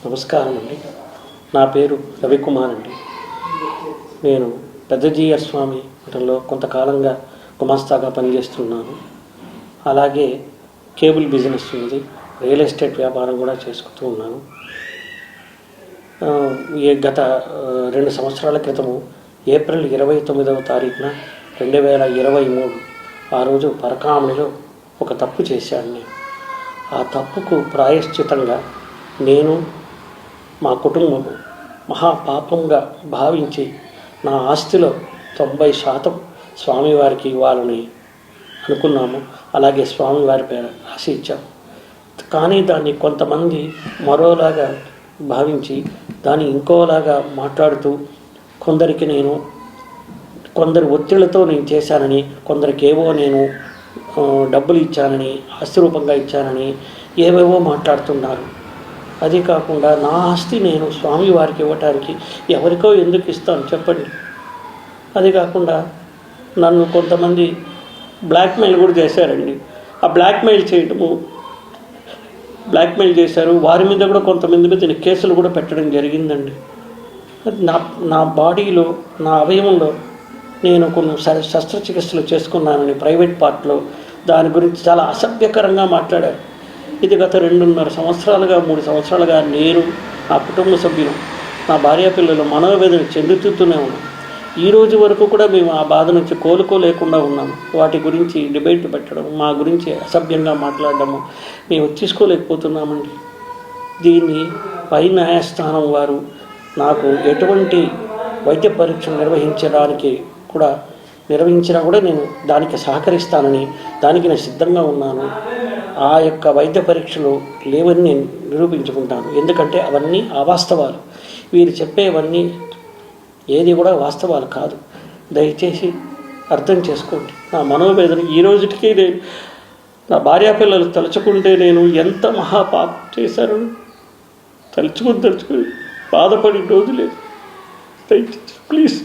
నమస్కారం అండి. నా పేరు రవికుమార్ అండి. నేను పెద్దజీయర్ స్వామి మఠంలో కొంతకాలంగా గుమాస్తాగా పనిచేస్తున్నాను. అలాగే కేబుల్ బిజినెస్ ఉంది, రియల్ ఎస్టేట్ వ్యాపారం కూడా చేసుకుంటూ ఉన్నాను. గత 2 సంవత్సరాల క్రితము ఏప్రిల్ 29వ తారీఖున 2023 ఆ రోజు పరకామణిలో ఒక తప్పు చేశాను. ఆ తప్పుకు ప్రాయశ్చితంగా నేను మా కుటుంబము మహాపాపంగా భావించి నా ఆస్తిలో 90% స్వామివారికి ఇవ్వాలని అనుకున్నాము. అలాగే స్వామివారి పేరు రాసి ఇచ్చాము. కానీ దాన్ని కొంతమంది మరోలాగా భావించి దాన్ని ఇంకోలాగా మాట్లాడుతూ కొందరి ఒత్తిళ్లతో నేను చేశానని, కొందరికి ఏవో నేను డబ్బులు ఇచ్చానని, ఆస్తి రూపంగా ఇచ్చానని ఏవేవో మాట్లాడుతున్నారు. అది కాకుండా నా ఆస్తి నేను స్వామివారికి ఇవ్వటానికి ఎవరికో ఎందుకు ఇస్తాను చెప్పండి. అది కాకుండా నన్ను కొంతమంది బ్లాక్మెయిల్ కూడా చేశారండి. ఆ బ్లాక్మెయిల్ చేశారు. వారి మీద కూడా కొంతమంది మీద కేసులు కూడా పెట్టడం జరిగిందండి. నా బాడీలో, నా అవయవంలో నేను కొన్ని శస్త్రచికిత్సలు చేసుకున్నానని ప్రైవేట్ పార్ట్లో దాని గురించి చాలా అసభ్యకరంగా మాట్లాడారు. ఇది గత 2.5 సంవత్సరాలుగా 3 సంవత్సరాలుగా నేను, నా కుటుంబ సభ్యులు, నా భార్య పిల్లలు మనోవేదన చెందుతూనే ఉన్నాం. ఈ రోజు వరకు కూడా మేము ఆ బాధ నుంచి కోలుకోలేకుండా ఉన్నాము. వాటి గురించి డిబేట్ పెట్టడం, మా గురించి అసభ్యంగా మాట్లాడడము మేము తీసుకోలేకపోతున్నామండి. దీన్ని పై న్యాయస్థానం వారు నాకు ఎటువంటి వైద్య పరీక్షలు నిర్వహించినా కూడా నేను దానికి సహకరిస్తానని, దానికి నేను సిద్ధంగా ఉన్నాను. ఆ యొక్క వైద్య పరీక్షలు లేవని నేను నిరూపించుకుంటాను. ఎందుకంటే అవన్నీ అవాస్తవాలు. వీరు చెప్పేవన్నీ ఏది కూడా వాస్తవాలు కాదు. దయచేసి అర్థం చేసుకోండి. నా మనోవేదన ఈ రోజుకి నేను, నా భార్యాపిల్లలు తలుచుకుంటే నేను ఎంత మహాపాపం చేశాను తలుచుకుని బాధపడి రోజు లేదు. దయచేసి ప్లీజ్